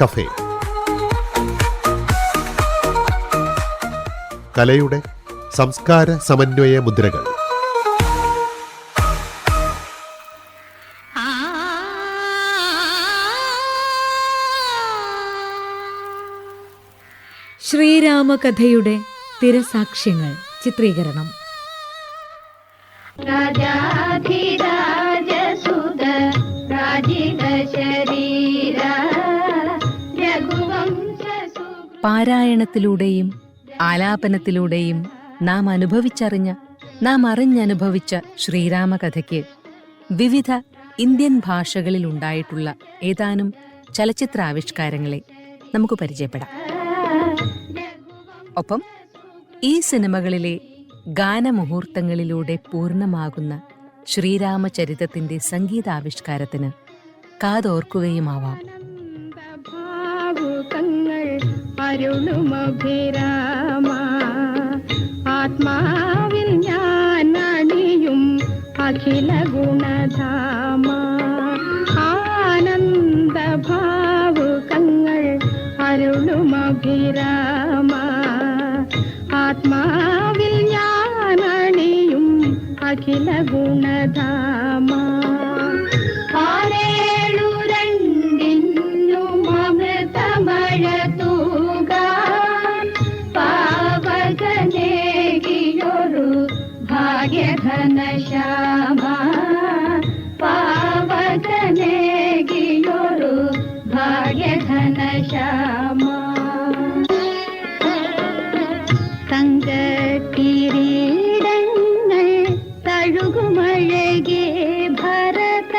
Cafe. കലയുടെ സംസ്കാര സമന്വയ മുദ്രകൾ. ശ്രീരാമകഥയുടെ തിരസാക്ഷ്യങ്ങൾ ചിത്രീകരണം. പാരായണത്തിലൂടെയും ആലാപനത്തിലൂടെയും നാം അറിഞ്ഞനുഭവിച്ച ശ്രീരാമകഥയ്ക്ക് വിവിധ ഇന്ത്യൻ ഭാഷകളിലുണ്ടായിട്ടുള്ള ഏതാനും ചലച്ചിത്രാവിഷ്കാരങ്ങളെ നമുക്ക് പരിചയപ്പെടാം. ഒപ്പം ഈ സിനിമകളിലെ ഗാനമുഹൂർത്തങ്ങളിലൂടെ പൂർണ്ണമാകുന്ന ശ്രീരാമചരിതത്തിന്റെ സംഗീതാവിഷ്കാരത്തിന് കാതോർക്കുകയുമാവാം. ആത്മാവിൽ ഞാൻ അണിയും അഖില ഗുണധാമ, ആനന്ദ ഭാവുകങ്ങൾ അരുളുമഭിരാമ. ആത്മാവിൽ ഞാൻ അണിയും അഖില ഗുണധാമ. ഘനശ്യാമ പാവകനേകിയൊരു ഭാഗ്യഘനശ്യാമ. തങ്കക്കിരീടങ്ങൾ തഴുകുമഴകേ ഭരത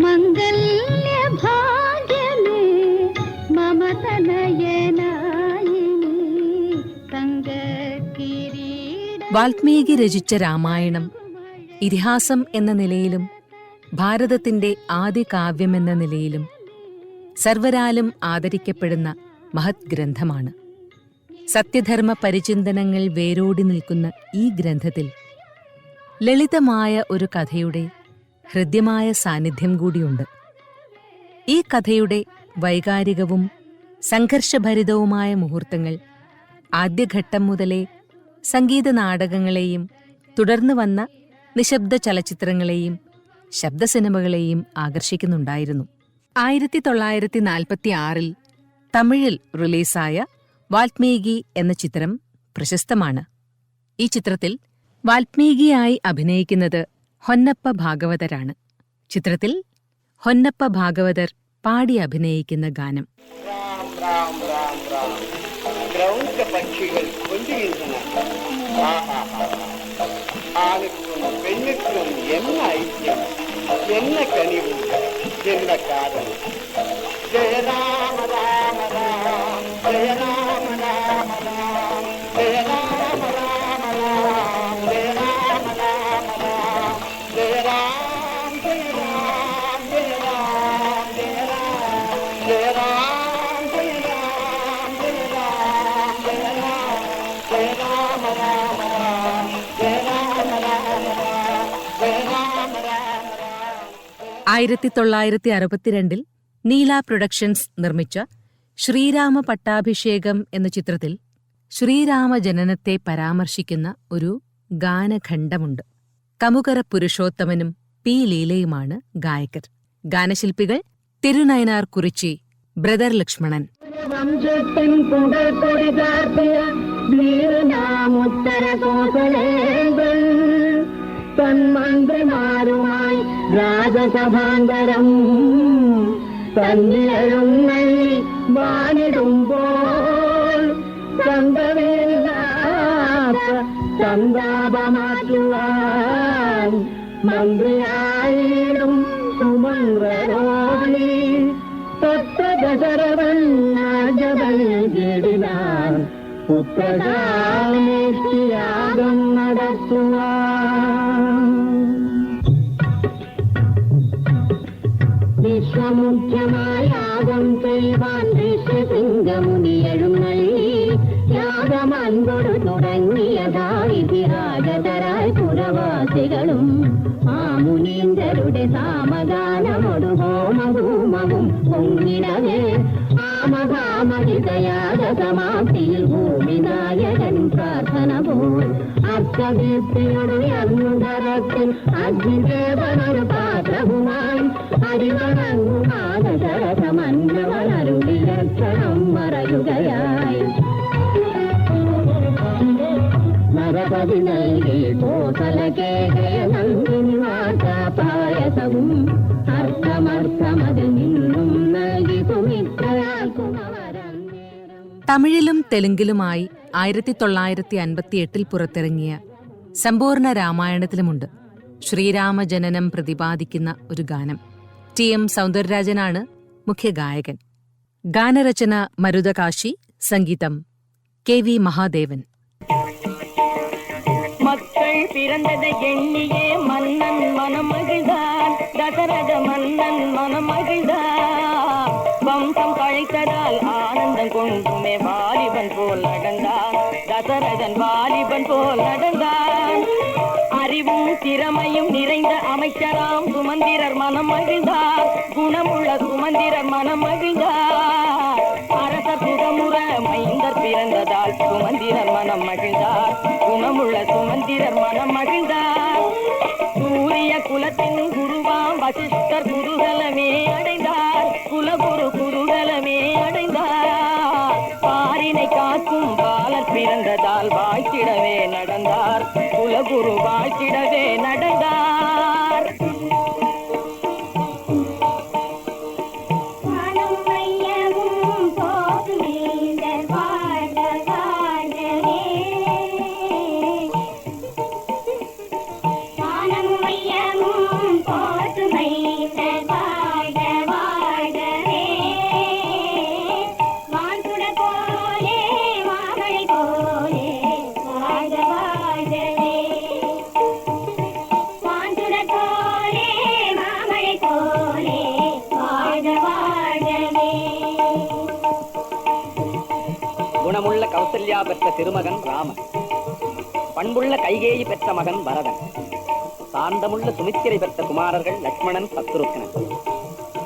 മംഗല്യ ഭാഗ്യമേ മമതനയനായി തങ്കക്കിരീട. വാൽമീകി രചിച്ച രാമായണം ഇതിഹാസം എന്ന നിലയിലും ഭാരതത്തിന്റെ ആദ്യ കാവ്യമെന്ന നിലയിലും സർവരാലും ആദരിക്കപ്പെടുന്ന മഹത് ഗ്രന്ഥമാണ്. സത്യധർമ്മ പരിചിന്തനങ്ങൾ വേരോടി നിൽക്കുന്ന ഈ ഗ്രന്ഥത്തിൽ ലളിതമായ ഒരു കഥയുടെ ഹൃദ്യമായ സാന്നിധ്യം കൂടിയുണ്ട്. ഈ കഥയുടെ വൈകാരികവും സംഘർഷഭരിതവുമായ മുഹൂർത്തങ്ങൾ ആദ്യഘട്ടം മുതലേ സംഗീത നാടകങ്ങളെയും തുടർന്ന് വന്ന നിശബ്ദ ചലച്ചിത്രങ്ങളെയും ശബ്ദസിനിമകളെയും ആകർഷിക്കുന്നുണ്ടായിരുന്നു. 1946 തമിഴിൽ റിലീസായ വാൽമീകി എന്ന ചിത്രം പ്രശസ്തമാണ്. ഈ ചിത്രത്തിൽ വാൽമീകിയായി അഭിനയിക്കുന്നത് ഹൊന്നപ്പ ഭാഗവതരാണ്. ചിത്രത്തിൽ ഹൊന്നപ്പ ഭാഗവതർ പാടി അഭിനയിക്കുന്ന ഗാനം. പക്ഷികൾ കൊഞ്ചുകിன்றன. ആണുക്കും പെണ്ണുക്കും എന്ന ഐക്യം, എന്ന കനിവ്, എന്ന കാതൽ. ജയ രാമ രാമ രാം, ജയ രാമ രാമ രാം, ജയ രാമ രാമ രാം, ജയ രാമ രാമ രാം, ജയ രാം ജയ രാം ജയ രാം ജയ രാം ജയ രാം ജയ രാം ജയ രാം ജയ രാം ജയ രാമ രാമ രാം ജയ രാമ രാമ രാം ജയ രാമ രാമ രാം. 1962 നീല പ്രൊഡക്ഷൻസ് നിർമ്മിച്ച ശ്രീരാമ പട്ടാഭിഷേകം എന്ന ചിത്രത്തിൽ ശ്രീരാമ ജനനത്തെ പരാമർശിക്കുന്ന ഒരു ഗാനഖണ്ഡമുണ്ട്. കമുകര പുരുഷോത്തമനും പി ലീലയുമാണ് ഗായകർ. ഗാനശില്പികൾ തിരുനയനാർ കുറിച്ചി, ബ്രദർ ലക്ഷ്മണൻ. തന്മന്ത്രിമാരുമായി രാജസഭാന്തരം തന്നിഴഴുന്നള്ളി വാണിടുമ്പോൾ സന്തവേലാത്ത സന്താപമാറ്റുവാൻ മന്ത്രിയായിടും സുമന്ത്രരോളി തത്വദശരവണ്ണാജബലിനാൻ പുത്രകാമേഷ്ടിയാഗം നടത്തുവാൻ. വിശ്വമുഖ്യമായ യാഗം ചെയ്യുവാൻ ഋഷ്യസിംഹമുനിയെഴുന്നള്ളി യാഗമൻകൊടു തുടങ്ങിയതായി വിരാജതരായി പുരവാസികളും ആ മുനീന്ദ്രരുടെ സാമഗാനമൊടു ഹോമധൂമവും പൊങ്ങിടവേ ആ രാമകാമഹിതയാഗ സമാപ്തിയിൽ ഭൂമിനായകൻ പ്രാർത്ഥന പോൽ അർത്ഥദീപ്തിയുടർന്നുതരത്തിൽ അഗ്നിദേവനൊരു പാത്രവുമായി അരിവണങ്ങുമാനസരസമന്വളരുടിലക്ഷണം മറയുകയായി നരപതി നൽകി കോസലകേകയനന്ദിനി വാർത്താപായസവും അർത്ഥമർത്ഥമതിൽ നിന്നും നൽകി സുമിത്രയാൽക്കുമവരം തമിഴിലും തെലുങ്കിലുമായി 1958 പുറത്തിറങ്ങിയ സമ്പൂർണ്ണ രാമായണത്തിലുമുണ്ട് ശ്രീരാമജനനം പ്രതിപാദിക്കുന്ന ഒരു ഗാനം. TM സൗന്ദരരാജനാണ് മുഖ്യഗായകൻ. ഗാനരചന മരുതകാശി, സംഗീതം KV മഹാദേവൻ. மக்கள் பிறந்ததை எண்ணியே மன்னன் மனம் மகிழ்ந்தான், தசரத மன்னன் மனம் மகிழ்ந்தான். வம்சம் கழைத்ததால் ஆனந்தம் கொண்டுமே வாலிபன் போல் நடந்தான், தசரதன் வாலிபன் போல் நடந்தான். அறிவும் திறமையும் நிறைந்த அமைச்சராம் சுமந்திரர் மனம் மகிழ்ந்தார், குணமுள்ள சுமந்திரர் மனம் மகிழ்ந்தார். அரச சுகமுற மைந்தர் பிறந்ததால் சுமந்திரர் மனம் மகிழ்ந்தார், குணமுள்ள சுமந்திரர் மனம் மகிழ்ந்தார். சூரிய குலத்தின் குருவாம் வசிஷ்டர் குருகலமே அடைந்தார், குலகுரு குருகலமே அடைந்தார். பாரினை காக்கும் பாலர் பிறந்ததால் வாழ்த்திடவே நடந்தார், குலகுரு வாழ்த்திடவே நடந்தார். குணமுள்ள கௌசல்யா பெற்ற திருமகன் ராமன், பண்புள்ள கைகேயி பெற்ற மகன் பரதன், சாந்தமுள்ள சுமித்திரை பெற்ற குமாரர்கள் லக்ஷ்மணன் சத்ருக்கனர்.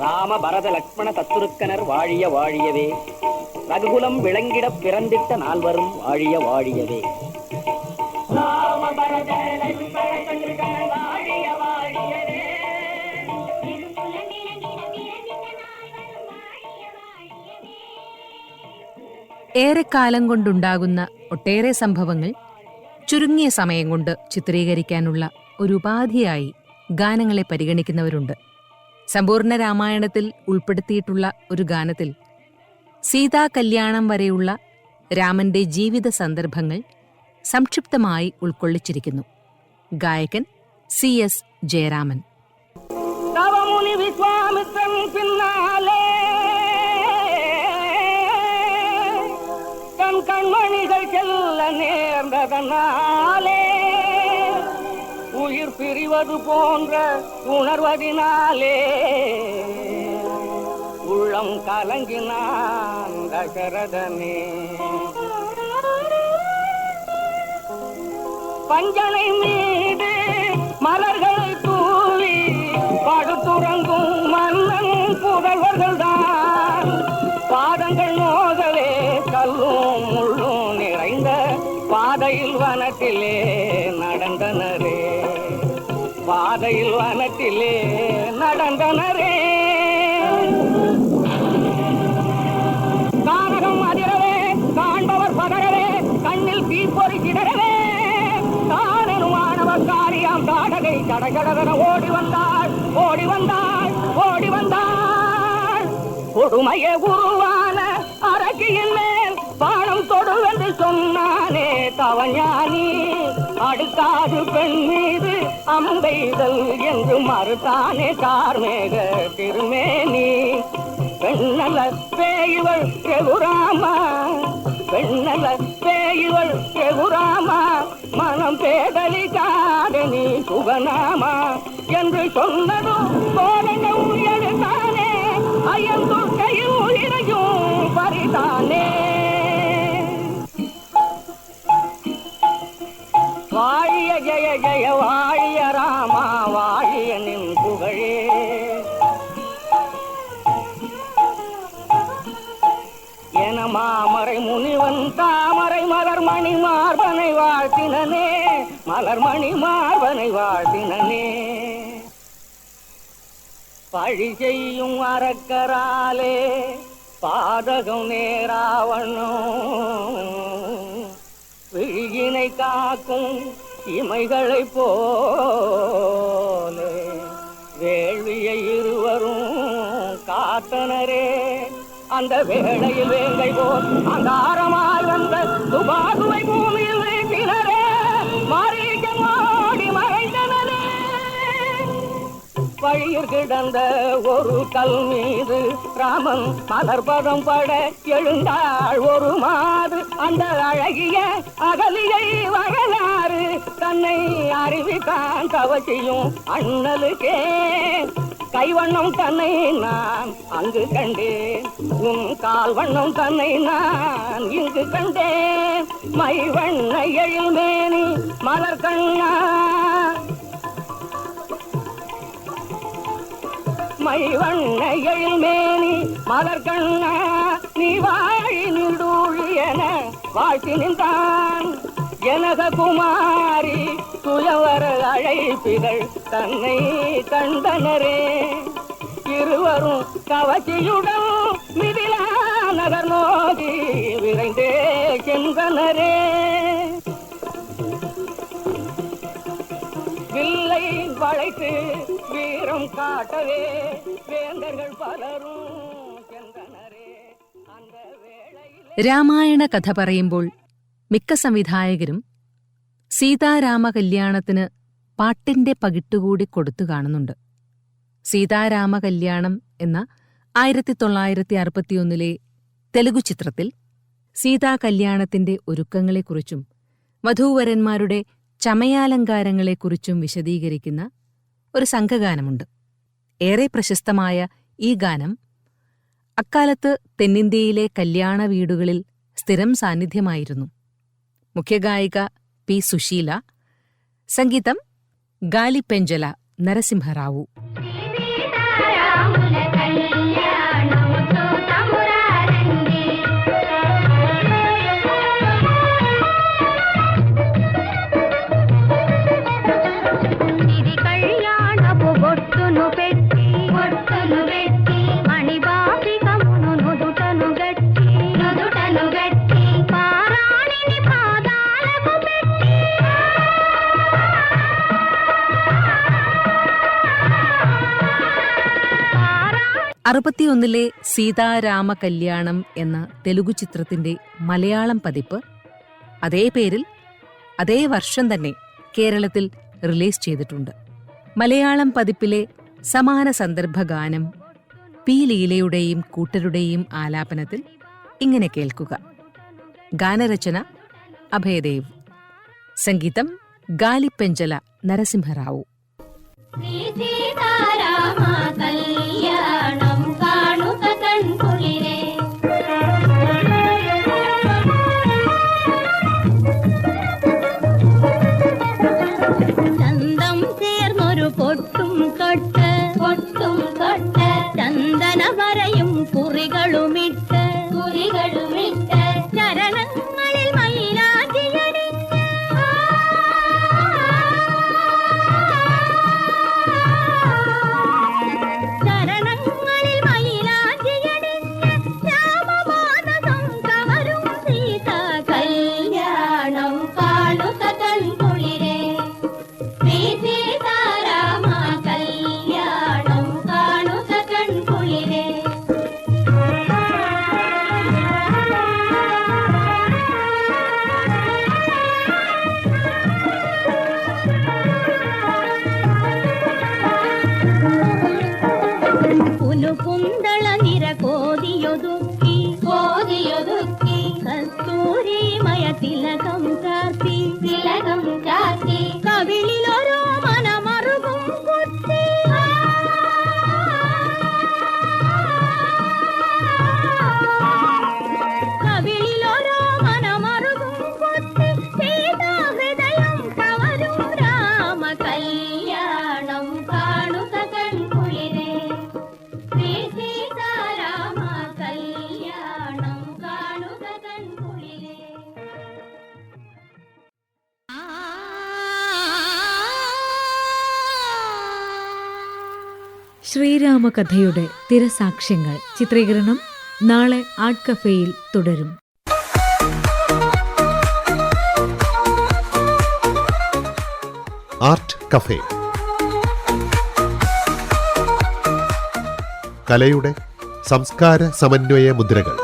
ராம பரத லக்ஷ்மண சத்ருக்கனர் வாழிய வாழியவே, ரகுகுலம் விளங்கிட பிறந்திட்ட நால்வரும் வாழிய வாழியவே. ராம பரத லக்ஷ்மண சத்ருக்கனர் வாழிய வாழியவே. ഏറെക്കാലം കൊണ്ടുണ്ടാകുന്ന ഒട്ടേറെ സംഭവങ്ങൾ ചുരുങ്ങിയ സമയം കൊണ്ട് ചിത്രീകരിക്കാനുള്ള ഒരു ഉപാധിയായി ഗാനങ്ങളെ പരിഗണിക്കുന്നവരുണ്ട്. സമ്പൂർണ്ണ രാമായണത്തിൽ ഉൾപ്പെടുത്തിയിട്ടുള്ള ഒരു ഗാനത്തിൽ സീതാ കല്യാണം വരെയുള്ള രാമന്റെ ജീവിത സന്ദർഭങ്ങൾ സംക്ഷിപ്തമായി ഉൾക്കൊള്ളിച്ചിരിക്കുന്നു. ഗായകൻ CS ജയരാമൻ. தவமுனி விஸ்வாமித்திரன் பின்னாலே தன் கண்மணிகள் செல்ல நேர்ந்ததனாலே, உயிர் பிரிவது போன்ற உணர்வதினாலே உள்ளம் கலங்கினான் தசரதனே. பஞ்சனை மீது மலர்களை தூவி படுத்துறங்கும் மன்னன் புதல்வர்கள் தான், பாதங்கள் மோதலே கல்லும் முள்ளும் நிறைந்த பாதையில் வனத்திலே நடந்தனரே, பாதையில் வனத்திலே நடந்தனரே. கானகம் அதிரவே, காண்பவர் பதறவே, கண்ணில் தீப்பொறி கிடரவே, தானனுமானவர் காரியாம் தாடகை கடகடகன ஓடி வந்தாள், ஓடி வந்தாள், ஓடி வந்தாள். கொடுமையே உருவான அரக்கியின் மேல் பானம் தொடுவென்று சொன்னானே தவஞானி, அடுக்காது பெண் மீது அம்பெய்தல் என்று மறுத்தானே கார்மேக திருமேனி. பெண்ணல்ல பேய்வள் ரகுராமா, பெண்ணல்ல பேய்வள் ரகுராமா, மனம் பேதலிக்காத நீ சுகநாமா என்று சொன்னதும் கோலனும் எழுதானே, அயல்துர்க்கையும் உயிரையும் பறித்தானே. வாழிய ஜெய ஜெய வாழிய ராமா, வாழிய நின் புகழே. மாமரை முனிவன் தாமரை மலர்மணி மார்பனை வாழ்த்தினனே, மலர்மணி மார்பனை வாழ்த்தினனே. பழி செய்யும் அரக்கராலே பாதகம் நேராவண்ணும், விழியினை காக்கும் இமைகளை போலே வேள்வியை இருவரும் காத்தனரே. அந்த வேளையில் வேங்கை போல் அங்காரமாய் வந்த துபாகுவை பூமியில் வீட்டினரே, மாறி மறைந்தனரே. வழியில் கிடந்த ஒரு கல் மீது ராமன் மலர்பதம் பட எழுந்தாள் ஒரு மாது. அந்த அழகிய அகலியை வரலாறு தன்னை அறிவித்தான் கவச்சியும் அண்ணலுக்கே. கைவண்ணம் தன்னை நான் அங்கு கண்டேன், உன் கால் வண்ணம் தன்னை நான் இங்கு கண்டேன். மை வண்ண எழில் மேனி மலர் கண்ணா, மை வண்ண எழில் மேனி மலர் கண்ணா, நீ வாழி நின்றூழியன வாழ்த்தி நின்றான். ஜனக குமாரி துயவர அழைப்பிகள் தன்னை கண்டனரே. இருவரும் கவச்சியுடன் மிதிலா நகர் நோக்கி விரைந்தே சென்றனரே. வில்லை வளைத்து வீரம் காட்டவே வேந்தர்கள் பலரும் சென்றனரே. அந்த வேளையில் രാമായണ കഥ പറയുമ്പോൾ മിക്ക സംവിധായകരും സീതാരാമ കല്യാണത്തിന് പാട്ടിന്റെ പകിട്ടുകൂടി കൊടുത്തു കാണുന്നുണ്ട്. സീതാരാമ കല്യാണം എന്ന 1961 തെലുഗു ചിത്രത്തിൽ സീതാ കല്യാണത്തിന്റെ ഒരുക്കങ്ങളെക്കുറിച്ചും വധൂവരന്മാരുടെ ചമയാലങ്കാരങ്ങളെക്കുറിച്ചും വിശദീകരിക്കുന്ന ഒരു സംഘഗാനമുണ്ട്. ഏറെ പ്രശസ്തമായ ഈ ഗാനം അക്കാലത്ത് തെന്നിന്ത്യയിലെ കല്യാണ വീടുകളിൽ സ്ഥിരം സാന്നിധ്യമായിരുന്നു. മുഖ്യഗായിക പി. സുശീല, സംഗീതം ഗാലിപ്പെഞ്ചല നരസിംഹറാവു. ലെ സീതാരാമ കല്യാണം എന്ന തെലുഗു ചിത്രത്തിന്റെ മലയാളം പതിപ്പ് അതേ പേരിൽ അതേ വർഷം തന്നെ കേരളത്തിൽ റിലീസ് ചെയ്തിട്ടുണ്ട്. മലയാളം പതിപ്പിലെ സമാന സന്ദർഭഗാനം പി. ലീലയുടെയും കൂട്ടരുടെയും ആലാപനത്തിൽ ഇങ്ങനെ കേൾക്കുക. ഗാനരചന അഭയദേവ്, സംഗീതം ഗാലിപ്പെഞ്ചല നരസിംഹറാവു. ചന്തം ചേർന്നൊരു പൊട്ടും തൊട്ട് ചന്ദന വരയും കുറികളുമിട്ട് ചരണങ്ങളിൽ മയിലാഞ്ചിയടിച്ച് രാമമാനസം കവരും സീത കല്യാണം കാണുക കൺകുളിരേ. സീതാരാമ കല്യാണം കാണുക കൺകുളിരേ. പുലുപുന്തള നിര കോതിയൊതുക്കി കസ്തൂരിമയ തിലകം ചാർത്തി കവിളിലൊരു മനമറുകും കുത്തി സീതാഹൃദയം കവരും രാമ കല്യാണം കാണുക കൺകുളിരേ. ശ്രീരാമകഥയുടെ തിരസാക്ഷ്യങ്ങൾ ചിത്രീകരണം നാളെ ആർട്ട് കഫേയിൽ തുടരും. ആർട്ട് കഫേ കലയുടെ സംസ്കാര സമന്വയ മുദ്രകൾ.